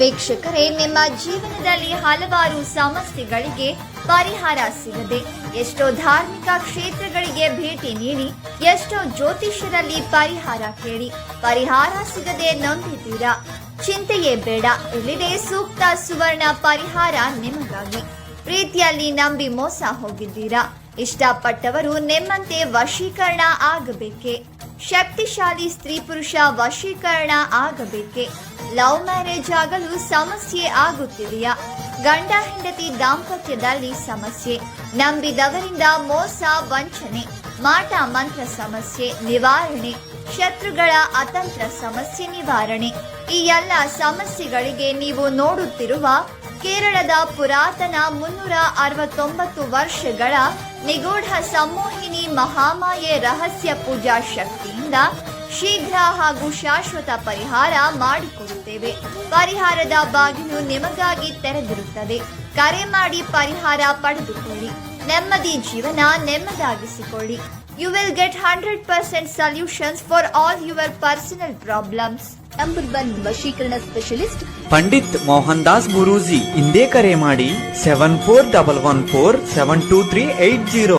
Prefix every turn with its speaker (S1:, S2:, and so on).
S1: ವೀಕ್ಷಕರೇ, ನಿಮ್ಮ ಜೀವನದಲ್ಲಿ ಹಲವಾರು ಸಮಸ್ಯೆಗಳಿಗೆ ಪರಿಹಾರ ಸಿಗದೆ ಎಷ್ಟೋ ಧಾರ್ಮಿಕ ಕ್ಷೇತ್ರಗಳಿಗೆ ಭೇಟಿ ನೀಡಿ ಎಷ್ಟೋ ಜ್ಯೋತಿಷ್ಯರಲ್ಲಿ ಪರಿಹಾರ ಕೇಳಿ ಪರಿಹಾರ ಸಿಗದೆ ನೊಂದಿದ್ದೀರಾ? ಚಿಂತೆಯೇ ಬೇಡ, ಇಲ್ಲಿದೆ ಸೂಕ್ತ ಸುವರ್ಣ ಪರಿಹಾರ ನಿಮಗಾಗಿ. ಪ್ರೀತಿಯಲ್ಲಿ ನಂಬಿ ಮೋಸ ಹೋಗಿದ್ದೀರಾ? ಇಷ್ಟಪಟ್ಟವರು ನಿಮ್ಮಂತೆ ವಶೀಕರಣ ಆಗಬೇಕೆ? ಶಕ್ತಿಶಾಲಿ ಸ್ತ್ರೀ ಪುರುಷ ವಶೀಕರಣ ಆಗಬೇಕೆ? ಲವ್ ಮ್ಯಾರೇಜ್ ಆಗಲು ಸಮಸ್ಯೆ ಆಗುತ್ತಿದೆಯಾ? ಗಂಡ ಹೆಂಡತಿ ದಾಂಪತ್ಯದಲ್ಲಿ ಸಮಸ್ಯೆ, ನಂಬಿದವರಿಂದ ಮೋಸ ವಂಚನೆ, ಮಾಟ ಮಂತ್ರ ಸಮಸ್ಯೆ ನಿವಾರಣೆ, ಶತ್ರುಗಳ ಅತಂತ್ರ ಸಮಸ್ಯೆ ನಿವಾರಣೆ. ಈ ಎಲ್ಲ ಸಮಸ್ಯೆಗಳಿಗೆ ನೀವು ನೋಡುತ್ತಿರುವ ಕೇರಳದ ಪುರಾತನ 369 ವರ್ಷಗಳ ನಿಗೂಢ ಸಂಮೋಹಿನಿ ಮಹಾಮಾಯೆ ರಹಸ್ಯ ಪೂಜಾ ಶಕ್ತಿಯಿಂದ ಶೀಘ್ರ ಹಾಗೂ ಶಾಶ್ವತ ಪರಿಹಾರ ಮಾಡಿಕೊಡುತ್ತೇವೆ. ಪರಿಹಾರದ ಬಾಗಿಲು ನಿಮಗಾಗಿ ತೆರೆದಿರುತ್ತದೆ. ಕರೆ ಮಾಡಿ ಪರಿಹಾರ ಪಡೆದುಕೊಳ್ಳಿ. ನೆಮ್ಮದಿ ಜೀವನ ನೆಮ್ಮದಾಗಿಸಿಕೊಳ್ಳಿ. You will get 100% solutions for all your personal problems.
S2: Number 1 ವಶೀಕರಣ ಸ್ಪೆಷಲಿಸ್ಟ್
S3: ಪಂಡಿತ್ ಮೋಹನ್ ದಾಸ್ ಗುರೂಜಿ. ಹಿಂದೆ ಕರೆ ಮಾಡಿ 7411472380.